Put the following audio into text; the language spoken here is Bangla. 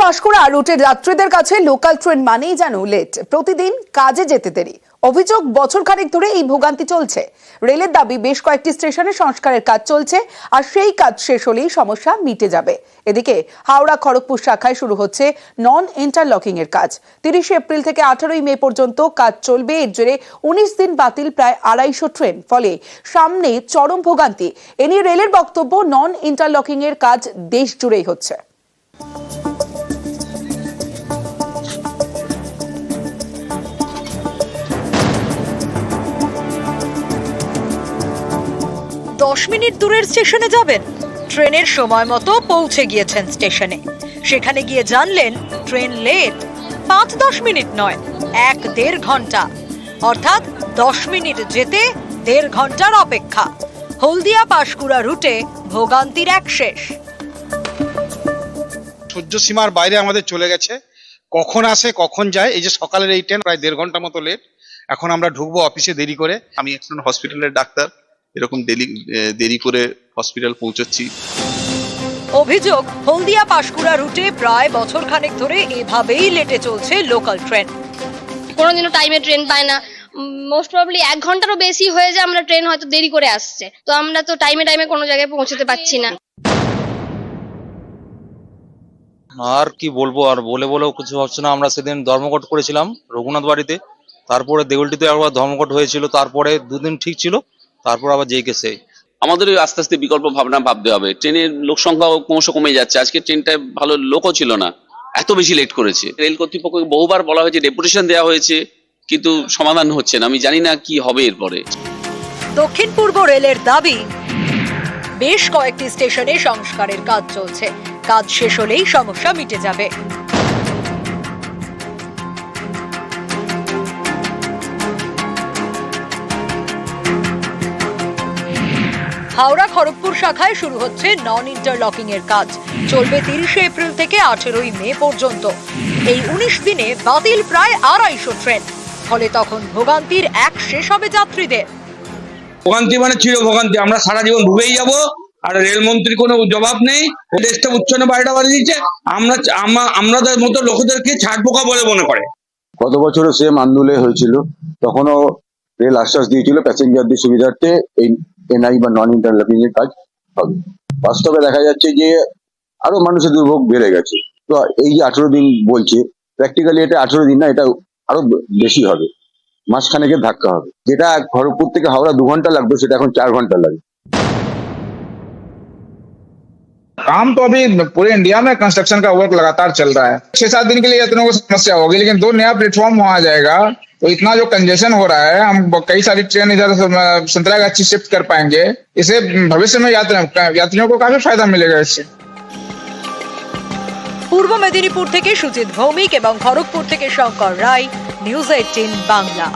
পাঁশকুড়া রুটের যাত্রীদের কাছে লোকাল ট্রেন মানেই যেন লেট, প্রতিদিন কাজে যেতে দেরি। অভিযোগ, বছর খানেক ধরে এই ভোগান্তি চলছে। রেলের দাবি, বেশ কয়েকটি স্টেশনে সংস্কারের কাজ চলছে, আর সেই কাজ শেষ হলেই সমস্যা মিটে যাবে। এদিকে হাওড়া খড়গপুর শাখায় শুরু হচ্ছে নন ইন্টারলকিং এর কাজ। 30 এপ্রিল থেকে 18 মে পর্যন্ত কাজ চলবে। এর জেরে 19 দিন বাতিল প্রায় 250 ট্রেন, ফলে সামনে চরম ভোগান্তি। এ নিয়ে রেলের বক্তব্য, নন ইন্টারলকিং এর কাজ দেশ জুড়েই হচ্ছে। দশ মিনিট দূরের স্টেশনে যাবেন, ট্রেনের সময় মতো পৌঁছে গিয়েছেন স্টেশনে। সেখানে গিয়ে জানলেন ট্রেন লেট। 5-10 মিনিট নয়, 1-1.5 ঘন্টা, অর্থাৎ 10 মিনিট যেতে 1.5 ঘন্টার অপেক্ষা। হলদিয়া পাঁশকুড়া রুটে ভোগান্তির এক শেষ। সহ্য সীমার বাইরে আমাদের চলে গেছে। কখন আসে কখন যায়, এই যে সকালের এই ট্রেন প্রায় 1.5 ঘন্টা মতো লেট। এখন আমরা ঢুকবো অফিসে দেরি করে। আমি এখন হসপিটালের ডাক্তার, এরকম দেরি করে হসপিটাল পৌঁছচ্ছি। অভিযোগ, হলদিয়া পাঁশকুড়া রুটে প্রায় বছর খানেক ধরে এভাবেই লেটে চলছে লোকাল ট্রেন। কোনোদিনও টাইমে ট্রেন পায় না, মোস্ট প্রবাবলি 1 ঘন্টারও বেশি হয়ে যায় আমরা ট্রেন হয়তো দেরি করে আসছে, তো আমরা তো টাইমে কোনো জায়গায় পৌঁছতে পারছি না। আর কি বলবো, আর বলেও কিছু হচ্ছে না। আমরা সেদিন ধর্মঘট করেছিলাম রঘুনাথ বাড়িতে, তারপরে দেউলটিতে একবার ধর্মঘট হয়েছিল, তারপরে 2 দিন ঠিক ছিল, তারপর আবার যেই কেসে। আমাদের আস্তে আস্তে বিকল্প ভাবনা ভাবতে হবে। ট্রেনের লোক সংখ্যাও ক্রমশ কমে যাচ্ছে। আজকে ট্রেনটায় ভালো লোকও ছিল না, এত বেশি লেট করেছে। রেল কর্তৃপক্ষকে বহুবার বলা হয়েছে, ডেপুটেশন দেওয়া হয়েছে, কিন্তু সমাধান হচ্ছে না। আমি জানি না কি হবে এরপরে। দক্ষিণ পূর্ব রেলের দাবি, বেশ কয়েকটি স্টেশনে সংস্কারের কাজ চলছে, কাজ শেষ হলেই সমস্যা মিটে যাবে। হাওড়া খড়গপুর শাখায় শুরু হচ্ছে নন ইন্টারলকিং এর কাজ। চলবে 30 এপ্রিল থেকে 18 মে পর্যন্ত। এই 19 দিনে বাতিল প্রায় 250 ট্রেন, ফলে তখন ভোগান্তির এক শেষ হবে যাত্রীদের। ভোগান্তি মানে চির ভোগান্তি, আমরা সারা জীবন ভুগেই যাব। আর রেলমন্ত্রী কোনো জবাব নেই। দেশটা উচ্ছন্ন বাড়িটা বাড়ি দিচ্ছে, আমাদের মতো লোকদেরকে ছাড় পোকা বলে মনে করে। গত বছরও সেম আন্দোলন হয়েছিল, তখনও রেল আশ্বাস দিয়েছিল প্যাসেঞ্জারদের সুবিধার্থে এই এনআই বা নন ইন্টারলকিং এর কাজ হবে। বাস্তবে দেখা যাচ্ছে যে আরো মানুষের দুর্ভোগ বেড়ে গেছে। তো এই যে 18 দিন বলছে, প্র্যাকটিক্যালি এটা 18 দিন না, এটা আরো বেশি হবে, মাসখানেকের ধাক্কা হবে। যেটা খড়গপুর থেকে হাওড়া 2 ঘন্টা লাগতো, সেটা এখন 4 ঘন্টা লাগে। काम तो अभी पूरे इंडिया में कंस्ट्रक्शन का वर्क लगातार चल रहा है। 6-7 दिन के लिए यात्रियों को समस्या होगी, लेकिन 2 नया प्लेटफॉर्म वहां आ जाएगा तो इतना जो कंजेशन हो रहा है, हम कई सारी ट्रेन इधर संतरागाछी शिफ्ट कर पाएंगे। इसे भविष्य में यात्रियों को काफी फायदा मिलेगा इससे। পূর্ব মেদিনীপুর থেকে সুজিত ভৌমিক এবং খড়গপুর থেকে শঙ্কর রায়, নিউজ 18 বাংলা।